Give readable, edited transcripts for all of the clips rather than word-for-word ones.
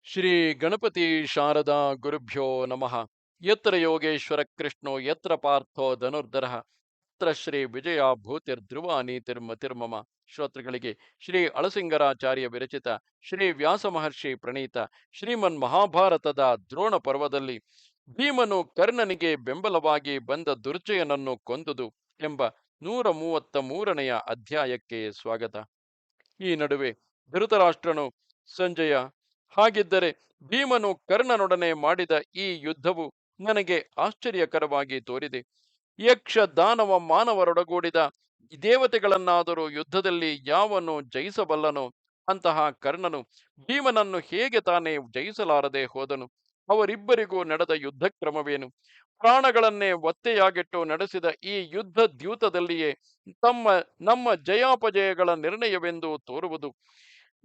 ಶ್ರೀ ಗಣಪತಿ ಶಾರದಾ ಗುರುಭ್ಯೋ ನಮಃ. ಯತ್ರ ಯೋಗೇಶ್ವರ ಕೃಷ್ಣೋ ಯತ್ರ ಪಾರ್ಥೋ ಧನುರ್ಧರಃ ಯತ್ರ ಶ್ರೀ ವಿಜಯ ಭೂತಿರ್ಧ್ರುವ ನೀತಿರ್ಮತಿರ್ಮಮ. ಶ್ರೋತೃಗಳಿಗೆ ಶ್ರೀ ಅಳಸಿಂಗರಾಚಾರ್ಯ ವಿರಚಿತ ಶ್ರೀ ವ್ಯಾಸ ಮಹರ್ಷಿ ಪ್ರಣೀತ ಶ್ರೀಮನ್ ಮಹಾಭಾರತದ ದ್ರೋಣ ಪರ್ವದಲ್ಲಿ ಭೀಮನು ಕರ್ಣನಿಗೆ ಬೆಂಬಲವಾಗಿ ಬಂದ ದುರ್ಜಯನನ್ನು ಕೊಂದುದು ಎಂಬ 133ನೆಯ ಅಧ್ಯಾಯಕ್ಕೆ ಸ್ವಾಗತ. ಈ ನಡುವೆ ಧೃತರಾಷ್ಟ್ರನು ಸಂಜಯ, ಹಾಗಿದ್ದರೆ ಭೀಮನು ಕರ್ಣನೊಡನೆ ಮಾಡಿದ ಈ ಯುದ್ಧವು ನನಗೆ ಆಶ್ಚರ್ಯಕರವಾಗಿ ತೋರಿದೆ. ಯಕ್ಷ ದಾನವ ಮಾನವರೊಡಗೂಡಿದ ದೇವತೆಗಳನ್ನಾದರೂ ಯುದ್ಧದಲ್ಲಿ ಯಾವನು ಜಯಿಸಬಲ್ಲನೋ ಅಂತಹ ಕರ್ಣನು ಭೀಮನನ್ನು ಹೇಗೆ ತಾನೇ ಜಯಿಸಲಾರದೆ ಹೋದನು? ಅವರಿಬ್ಬರಿಗೂ ನಡೆದ ಯುದ್ಧ ಕ್ರಮವೇನು? ಪ್ರಾಣಗಳನ್ನೇ ಒತ್ತೆಯಾಗಿಟ್ಟು ನಡೆಸಿದ ಈ ಯುದ್ಧ ದ್ಯೂತದಲ್ಲಿಯೇ ನಮ್ಮ ಜಯಾಪಜಯಗಳ ನಿರ್ಣಯವೆಂದು ತೋರುವುದು.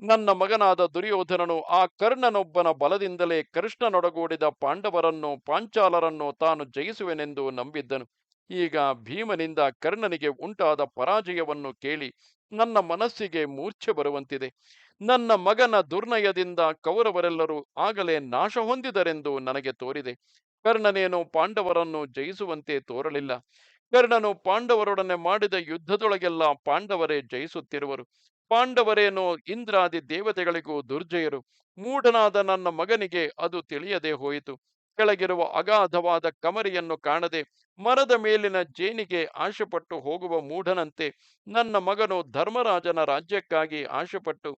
ನನ್ನ ಮಗನಾದ ದುರ್ಯೋಧನನು ಆ ಕರ್ಣನೊಬ್ಬನ ಬಲದಿಂದಲೇ ಕೃಷ್ಣನೊಡಗೂಡಿದ ಪಾಂಡವರನ್ನು ಪಾಂಚಾಲರನ್ನು ತಾನು ಜಯಿಸುವೆನೆಂದು ನಂಬಿದ್ದನು. ಈಗ ಭೀಮನಿಂದ ಕರ್ಣನಿಗೆ ಉಂಟಾದ ಪರಾಜಯವನ್ನು ಕೇಳಿ ನನ್ನ ಮನಸ್ಸಿಗೆ ಮೂರ್ಛೆ ಬರುವಂತಿದೆ. ನನ್ನ ಮಗನ ದುರ್ನಯದಿಂದ ಕೌರವರೆಲ್ಲರೂ ಆಗಲೇ ನಾಶ ಹೊಂದಿದರೆಂದು ನನಗೆ ತೋರಿದೆ. ಕರ್ಣನೇನು ಪಾಂಡವರನ್ನು ಜಯಿಸುವಂತೆ ತೋರಲಿಲ್ಲ. ಕರ್ಣನು ಪಾಂಡವರೊಡನೆ ಮಾಡಿದ ಯುದ್ಧದೊಳಗೆಲ್ಲ ಪಾಂಡವರೇ ಜಯಿಸುತ್ತಿರುವರು. ಪಾಂಡವರೇನೋ ಇಂದ್ರಾದಿ ದೇವತೆಗಳಿಗೂ ದುರ್ಜಯರು. ಮೂಢನಾದ ನನ್ನ ಮಗನಿಗೆ ಅದು ತಿಳಿಯದೆ ಹೋಯಿತು. ಕೆಳಗಿರುವ ಅಗಾಧವಾದ ಕಮರಿಯನ್ನು ಕಾಣದೆ ಮರದ ಮೇಲಿನ ಜೇನಿಗೆ ಆಶೆಪಟ್ಟು ಹೋಗುವ ಮೂಢನಂತೆ ನನ್ನ ಮಗನು ಧರ್ಮರಾಜನ ರಾಜ್ಯಕ್ಕಾಗಿ ಆಶೆಪಟ್ಟು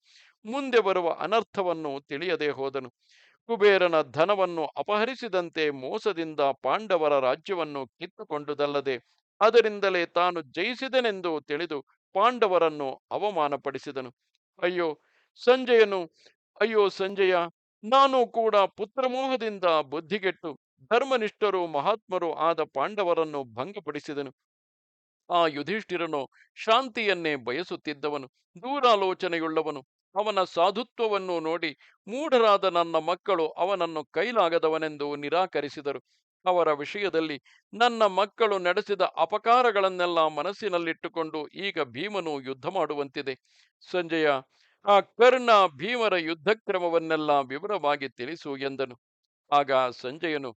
ಮುಂದೆ ಬರುವ ಅನರ್ಥವನ್ನು ತಿಳಿಯದೆ ಹೋದನು. ಕುಬೇರನ ಧನವನ್ನು ಅಪಹರಿಸಿದಂತೆ ಮೋಸದಿಂದ ಪಾಂಡವರ ರಾಜ್ಯವನ್ನು ಕಿತ್ತುಕೊಂಡುದಲ್ಲದೆ ಅದರಿಂದಲೇ ತಾನು ಜಯಿಸಿದನೆಂದು ತಿಳಿದು ಪಾಂಡವರನ್ನು ಅವಮಾನಪಡಿಸಿದನು. ಅಯ್ಯೋ ಸಂಜಯನು, ಅಯ್ಯೋ ಸಂಜಯ, ನಾನು ಕೂಡ ಪುತ್ರಮೋಹದಿಂದ ಬುದ್ಧಿಗೆಟ್ಟು ಧರ್ಮನಿಷ್ಠರು ಮಹಾತ್ಮರು ಆದ ಪಾಂಡವರನ್ನು ಭಂಗಪಡಿಸಿದನು. ಆ ಯುಧಿಷ್ಠಿರನು ಶಾಂತಿಯನ್ನೇ ಬಯಸುತ್ತಿದ್ದವನು, ದೂರಾಲೋಚನೆಯುಳ್ಳವನು. ಅವನ ಸಾಧುತ್ವವನ್ನು ನೋಡಿ ಮೂಢರಾದ ನನ್ನ ಮಕ್ಕಳು ಅವನನ್ನು ಕೈಲಾಗದವನೆಂದು ನಿರಾಕರಿಸಿದರು. ಅವರ ವಿಷಯದಲ್ಲಿ ನನ್ನ ಮಕ್ಕಳು ನಡೆಸಿದ ಅಪಕಾರಗಳನ್ನೆಲ್ಲ ಮನಸ್ಸಿನಲ್ಲಿಟ್ಟುಕೊಂಡು ಈಗ ಭೀಮನು ಯುದ್ಧ ಮಾಡುವಂತಿದೆ. ಸಂಜಯ, ಆ ಕರ್ಣ ಭೀಮರ ಯುದ್ಧ ಕ್ರಮವನ್ನೆಲ್ಲ ವಿವರವಾಗಿ ತಿಳಿಸು ಎಂದನು. ಆಗ ಸಂಜಯನು,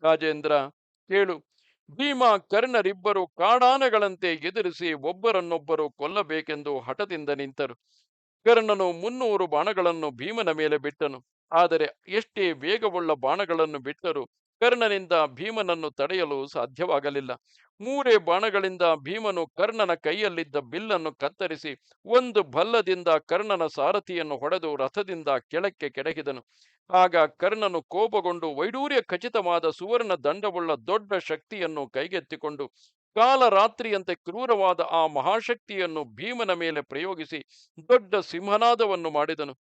ರಾಜೇಂದ್ರ, ಕೇಳು. ಭೀಮ ಕರ್ಣರಿಬ್ಬರು ಕಾಡಾನೆಗಳಂತೆ ಎದುರಿಸಿ ಒಬ್ಬರನ್ನೊಬ್ಬರು ಕೊಲ್ಲಬೇಕೆಂದು ಹಠದಿಂದ ನಿಂತರು. ಕರ್ಣನು 300 ಬಾಣಗಳನ್ನು ಭೀಮನ ಮೇಲೆ ಬಿಟ್ಟನು. ಆದರೆ ಎಷ್ಟೇ ವೇಗವುಳ್ಳ ಬಾಣಗಳನ್ನು ಬಿಟ್ಟರೂ ಕರ್ಣನಿಂದ ಭೀಮನನ್ನು ತಡೆಯಲು ಸಾಧ್ಯವಾಗಲಿಲ್ಲ. 3 ಬಾಣಗಳಿಂದ ಭೀಮನು ಕರ್ಣನ ಕೈಯಲ್ಲಿದ್ದ ಬಿಲ್ಲನ್ನು ಕತ್ತರಿಸಿ ಒಂದು ಭಲ್ಲದಿಂದ ಕರ್ಣನ ಸಾರಥಿಯನ್ನು ಹೊಡೆದು ರಥದಿಂದ ಕೆಳಕ್ಕೆ ಕೆಡಹಿದನು. ಆಗ ಕರ್ಣನು ಕೋಪಗೊಂಡು ವೈಡೂರ್ಯ ಖಚಿತವಾದ ಸುವರ್ಣ ದಂಡವುಳ್ಳ ದೊಡ್ಡ ಶಕ್ತಿಯನ್ನು ಕೈಗೆತ್ತಿಕೊಂಡು ಕಾಲರಾತ್ರಿಯಂತೆ ಕ್ರೂರವಾದ ಆ ಮಹಾಶಕ್ತಿಯನ್ನು ಭೀಮನ ಮೇಲೆ ಪ್ರಯೋಗಿಸಿ ದೊಡ್ಡ ಸಿಂಹನಾದವನ್ನು ಮಾಡಿದನು.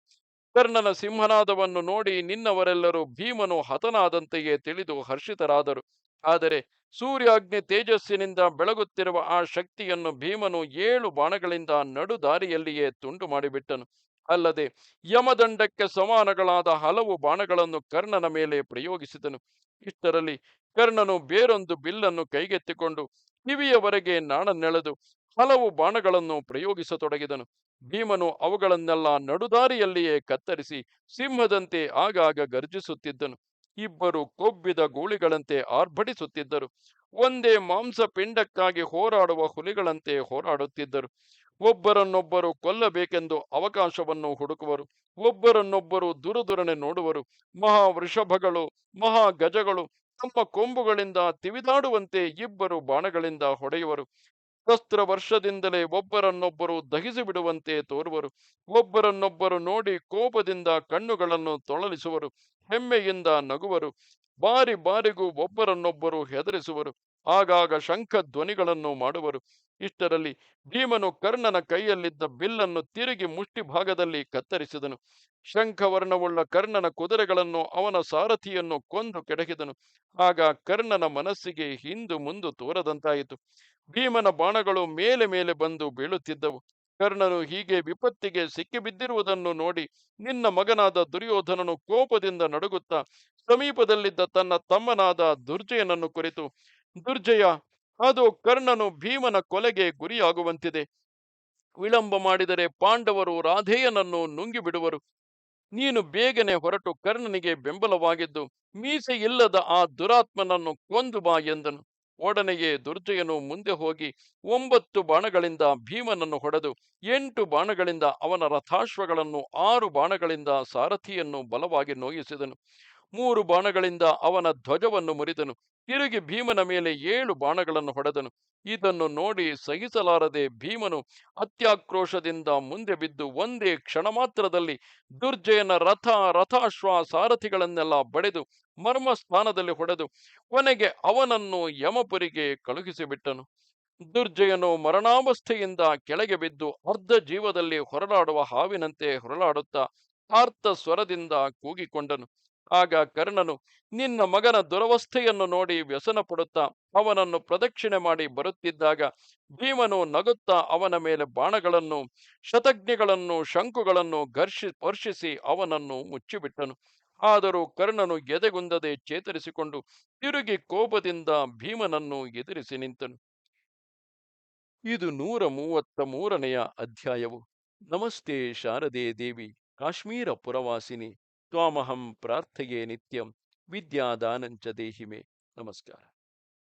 ಕರ್ಣನ ಸಿಂಹನಾದವನ್ನು ನೋಡಿ ನಿನ್ನವರೆಲ್ಲರೂ ಭೀಮನು ಹತನಾದಂತೆಯೇ ತಿಳಿದು ಹರ್ಷಿತರಾದರು. ಆದರೆ ಸೂರ್ಯಾಗ್ನಿ ತೇಜಸ್ಸಿನಿಂದ ಬೆಳಗುತ್ತಿರುವ ಆ ಶಕ್ತಿಯನ್ನು ಭೀಮನು 7 ಬಾಣಗಳಿಂದ ನಡು ದಾರಿಯಲ್ಲಿಯೇ ತುಂಡು ಮಾಡಿಬಿಟ್ಟನು. ಅಲ್ಲದೆ ಯಮದಂಡಕ್ಕೆ ಸಮಾನಗಳಾದ ಹಲವು ಬಾಣಗಳನ್ನು ಕರ್ಣನ ಮೇಲೆ ಪ್ರಯೋಗಿಸಿದನು. ಇಷ್ಟರಲ್ಲಿ ಕರ್ಣನು ಬೇರೊಂದು ಬಿಲ್ಲನ್ನು ಕೈಗೆತ್ತಿಕೊಂಡು ಕಿವಿಯವರೆಗೆ ನಾಣನೆಳೆದು ಹಲವು ಬಾಣಗಳನ್ನು ಪ್ರಯೋಗಿಸತೊಡಗಿದನು. ಭೀಮನು ಅವುಗಳನ್ನೆಲ್ಲ ನಡುದಾರಿಯಲ್ಲಿಯೇ ಕತ್ತರಿಸಿ ಸಿಂಹದಂತೆ ಆಗಾಗ ಗರ್ಜಿಸುತ್ತಿದ್ದನು. ಇಬ್ಬರು ಕೊಬ್ಬಿದ ಗೂಳಿಗಳಂತೆ ಆರ್ಭಟಿಸುತ್ತಿದ್ದರು. ಒಂದೇ ಮಾಂಸಪಿಂಡಕ್ಕಾಗಿ ಹೋರಾಡುವ ಹುಲಿಗಳಂತೆ ಹೋರಾಡುತ್ತಿದ್ದರು. ಒಬ್ಬರನ್ನೊಬ್ಬರು ಕೊಲ್ಲಬೇಕೆಂದು ಅವಕಾಶವನ್ನು ಹುಡುಕುವರು. ಒಬ್ಬರನ್ನೊಬ್ಬರು ದುರುದುರನೆ ನೋಡುವರು. ಮಹಾವೃಷಭಗಳು, ಮಹಾಗಜಗಳು ತಮ್ಮ ಕೊಂಬುಗಳಿಂದ ತಿವಿದಾಡುವಂತೆ ಇಬ್ಬರು ಬಾಣಗಳಿಂದ ಹೊಡೆಯುವರು. ಶಸ್ತ್ರ ವರ್ಷದಿಂದಲೇ ಒಬ್ಬರನ್ನೊಬ್ಬರು ದಹಿಸಿ ಬಿಡುವಂತೆ ತೋರುವರು. ಒಬ್ಬರನ್ನೊಬ್ಬರು ನೋಡಿ ಕೋಪದಿಂದ ಕಣ್ಣುಗಳನ್ನು ತೊಳಲಿಸುವರು. ಹೆಮ್ಮೆಯಿಂದ ನಗುವರು. ಬಾರಿ ಬಾರಿಗೂ ಒಬ್ಬರನ್ನೊಬ್ಬರು ಹೆದರಿಸುವರು. ಆಗಾಗ ಶಂಖ ಧ್ವನಿಗಳನ್ನು ಮಾಡುವರು. ಇಷ್ಟರಲ್ಲಿ ಭೀಮನು ಕರ್ಣನ ಕೈಯಲ್ಲಿದ್ದ ಬಿಲ್ಲನ್ನು ತಿರುಗಿ ಮುಷ್ಟಿ ಭಾಗದಲ್ಲಿ ಕತ್ತರಿಸಿದನು. ಶಂಖವರ್ಣವುಳ್ಳ ಕರ್ಣನ ಕುದುರೆಗಳನ್ನು ಅವನ ಸಾರಥಿಯನ್ನು ಕೊಂದು ಕೆಡಹಿದನು. ಆಗ ಕರ್ಣನ ಮನಸ್ಸಿಗೆ ಹಿಂದು ಮುಂದು ತೋರದಂತಾಯಿತು. ಭೀಮನ ಬಾಣಗಳು ಮೇಲೆ ಮೇಲೆ ಬಂದು ಬೀಳುತ್ತಿದ್ದವು. ಕರ್ಣನು ಹೀಗೆ ವಿಪತ್ತಿಗೆ ಸಿಕ್ಕಿಬಿದ್ದಿರುವುದನ್ನು ನೋಡಿ ನಿನ್ನ ಮಗನಾದ ದುರ್ಯೋಧನನು ಕೋಪದಿಂದ ನಡುಗುತ್ತಾ ಸಮೀಪದಲ್ಲಿದ್ದ ತನ್ನ ತಮ್ಮನಾದ ದುರ್ಜಯನನ್ನು ಕುರಿತು, ದುರ್ಜಯ, ಅದು ಕರ್ಣನು ಭೀಮನ ಕೊಲೆಗೆ ಗುರಿಯಾಗುವಂತಿದೆ. ವಿಳಂಬ ಮಾಡಿದರೆ ಪಾಂಡವರು ರಾಧೇಯನನ್ನು ನುಂಗಿ ಬಿಡುವರು. ನೀನು ಬೇಗನೆ ಹೊರಟು ಕರ್ಣನಿಗೆ ಬೆಂಬಲವಾಗಿದ್ದು ಮೀಸೆ ಇಲ್ಲದ ಆ ದುರಾತ್ಮನನ್ನು ಕೊಂದು ಬಾ ಎಂದನು. ಒಡನೆಯೇ ದುರ್ಜಯನು ಮುಂದೆ ಹೋಗಿ 9 ಬಾಣಗಳಿಂದ ಭೀಮನನ್ನು ಹೊಡೆದು 8 ಬಾಣಗಳಿಂದ ಅವನ ರಥಾಶ್ವಗಳನ್ನು 6 ಬಾಣಗಳಿಂದ ಸಾರಥಿಯನ್ನು ಬಲವಾಗಿ ನೋಯಿಸಿದನು. 3 ಬಾಣಗಳಿಂದ ಅವನ ಧ್ವಜವನ್ನು ಮುರಿದನು. ತಿರುಗಿ ಭೀಮನ ಮೇಲೆ 7 ಬಾಣಗಳನ್ನು ಹೊಡೆದನು. ಇದನ್ನು ನೋಡಿ ಸಹಿಸಲಾರದೆ ಭೀಮನು ಅತ್ಯಾಕ್ರೋಶದಿಂದ ಮುಂದೆ ಬಿದ್ದು ಒಂದೇ ಕ್ಷಣ ಮಾತ್ರದಲ್ಲಿ ದುರ್ಜಯನ ರಥಾಶ್ವ ಸಾರಥಿಗಳನ್ನೆಲ್ಲ ಬಡೆದು ಮರ್ಮಸ್ಥಾನದಲ್ಲಿ ಹೊಡೆದು ಕೊನೆಗೆ ಅವನನ್ನು ಯಮಪುರಿಗೆ ಕಳುಹಿಸಿಬಿಟ್ಟನು. ದುರ್ಜಯನು ಮರಣಾವಸ್ಥೆಯಿಂದ ಕೆಳಗೆ ಬಿದ್ದು ಅರ್ಧ ಜೀವದಲ್ಲಿ ಹೊರಲಾಡುವ ಹಾವಿನಂತೆ ಹೊರಲಾಡುತ್ತಾ ಆರ್ತ ಸ್ವರದಿಂದ ಕೂಗಿಕೊಂಡನು. ಆಗ ಕರ್ಣನು ನಿನ್ನ ಮಗನ ದುರವಸ್ಥೆಯನ್ನು ನೋಡಿ ವ್ಯಸನ ಪಡುತ್ತಾ ಅವನನ್ನು ಪ್ರದಕ್ಷಿಣೆ ಮಾಡಿ ಬರುತ್ತಿದ್ದಾಗ ಭೀಮನು ನಗುತ್ತಾ ಅವನ ಮೇಲೆ ಬಾಣಗಳನ್ನು ಶತಘ್ನಿಗಳನ್ನು ಶಂಕುಗಳನ್ನು ವರ್ಷಿಸಿ ಅವನನ್ನು ಮುಚ್ಚಿಬಿಟ್ಟನು. ಆದರೂ ಕರ್ಣನು ಎದೆಗುಂದದೆ ಚೇತರಿಸಿಕೊಂಡು ತಿರುಗಿ ಕೋಪದಿಂದ ಭೀಮನನ್ನು ಎದುರಿಸಿ ನಿಂತನು. ಇದು 133ನೆಯ ಅಧ್ಯಾಯವು. ನಮಸ್ತೆ ಶಾರದೆ ದೇವಿ, ಕಾಶ್ಮೀರ ಪುರವಾಸಿನಿ, ತ್ವಾಮಹಂ ಪ್ರಾರ್ಥೆಯೇ ನಿತ್ಯಂ, ವಿದ್ಯಾದಾನಂಚ ದೇಹಿಮೆ. ನಮಸ್ಕಾರ.